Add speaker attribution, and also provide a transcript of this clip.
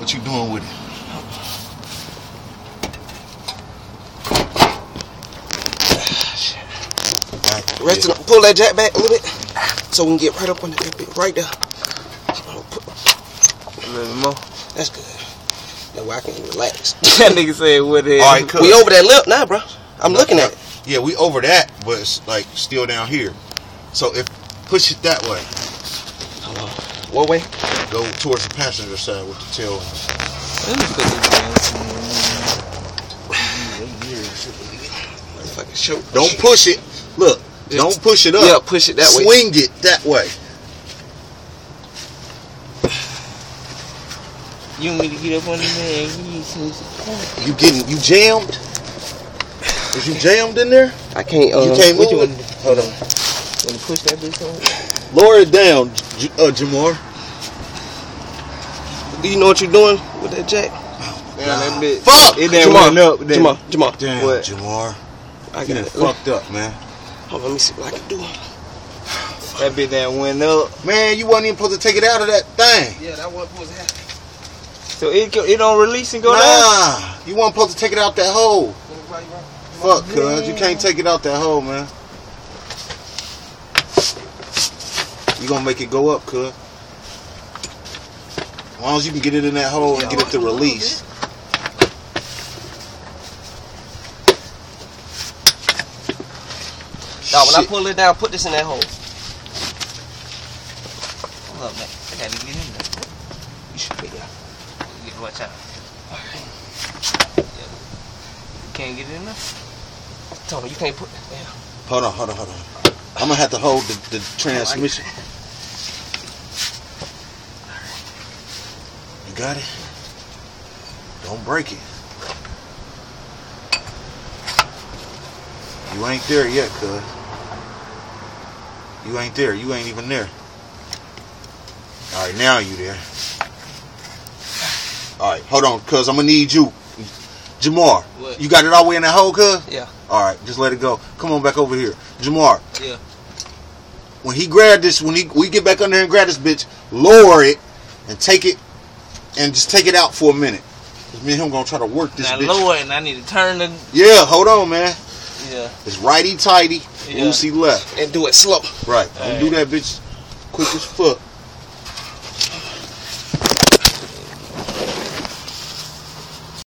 Speaker 1: What you doing with it?
Speaker 2: Rest it, pull that jack back a little bit so we can get right up on that bit right there.
Speaker 3: A little more.
Speaker 2: That's good. That way I can relax.
Speaker 3: That nigga said what the hell?
Speaker 1: All right, cool.
Speaker 2: We over that lip now, bro. I'm looking at it.
Speaker 1: Yeah, we over that, but it's like still down here. So if push it that way.
Speaker 2: What way?
Speaker 1: Go towards the passenger side with the tail.
Speaker 3: Let me put this down.
Speaker 1: Don't push it. Look, don't push it up.
Speaker 2: Yeah, push it that way.
Speaker 1: Swing it that way.
Speaker 3: You want me to get up on the man and give you some support?
Speaker 1: You jammed? Is you jammed in there?
Speaker 2: I can't.
Speaker 1: You can't move.
Speaker 3: What you want to do?
Speaker 1: Hold on.
Speaker 3: Want to push that bitch on?
Speaker 1: Lower it down, Jamar.
Speaker 2: Do you know what you're doing with that jack?
Speaker 3: Man, that bitch.
Speaker 1: Fuck!
Speaker 3: It done went up.
Speaker 2: Jamar.
Speaker 1: Damn,
Speaker 3: What?
Speaker 1: Jamar.
Speaker 2: I
Speaker 1: You
Speaker 2: got
Speaker 1: done
Speaker 2: it.
Speaker 1: fucked up, man.
Speaker 2: Hold on, let me see what I can do.
Speaker 3: That bitch done went up.
Speaker 1: Man, you wasn't even supposed to take it out of that thing.
Speaker 2: Yeah, that wasn't supposed to happen.
Speaker 3: So it don't release and go down?
Speaker 1: Nah, you wasn't supposed to take it out that hole. Fuck, cuz. You can't take it out that hole, man. You gonna make it go up, cuz. As long as you can get it in that hole and get it to release.
Speaker 2: Now, when I pull it down, put this in that hole. Hold up, man. I gotta get in there. You should be there.
Speaker 3: Watch out.
Speaker 2: Alright.
Speaker 3: You can't get in there?
Speaker 2: Tony, you can't put that down.
Speaker 1: Hold on. I'm gonna have to hold the transmission. You got it? Don't break it. You ain't there yet, cuz. You ain't there. You ain't even there. Alright, now you there. Alright, hold on, cuz. I'm gonna need you. Jamar,
Speaker 3: What?
Speaker 1: you got it all the way in that hole, cuz?
Speaker 2: Yeah.
Speaker 1: Alright, just let it go. Come on back over here. Jamar.
Speaker 3: Yeah.
Speaker 1: When he grab this, we get back under here and grab this bitch, lower it and take it and just take it out for a minute. Cause me and him gonna try to work this
Speaker 3: Now
Speaker 1: bitch.
Speaker 3: lower it and I need to turn the...
Speaker 1: Yeah, hold on, man.
Speaker 3: Yeah.
Speaker 1: It's righty tighty,
Speaker 3: Yeah.
Speaker 1: loosey left.
Speaker 2: And do it slow.
Speaker 1: Right. Don't do that bitch quick as fuck.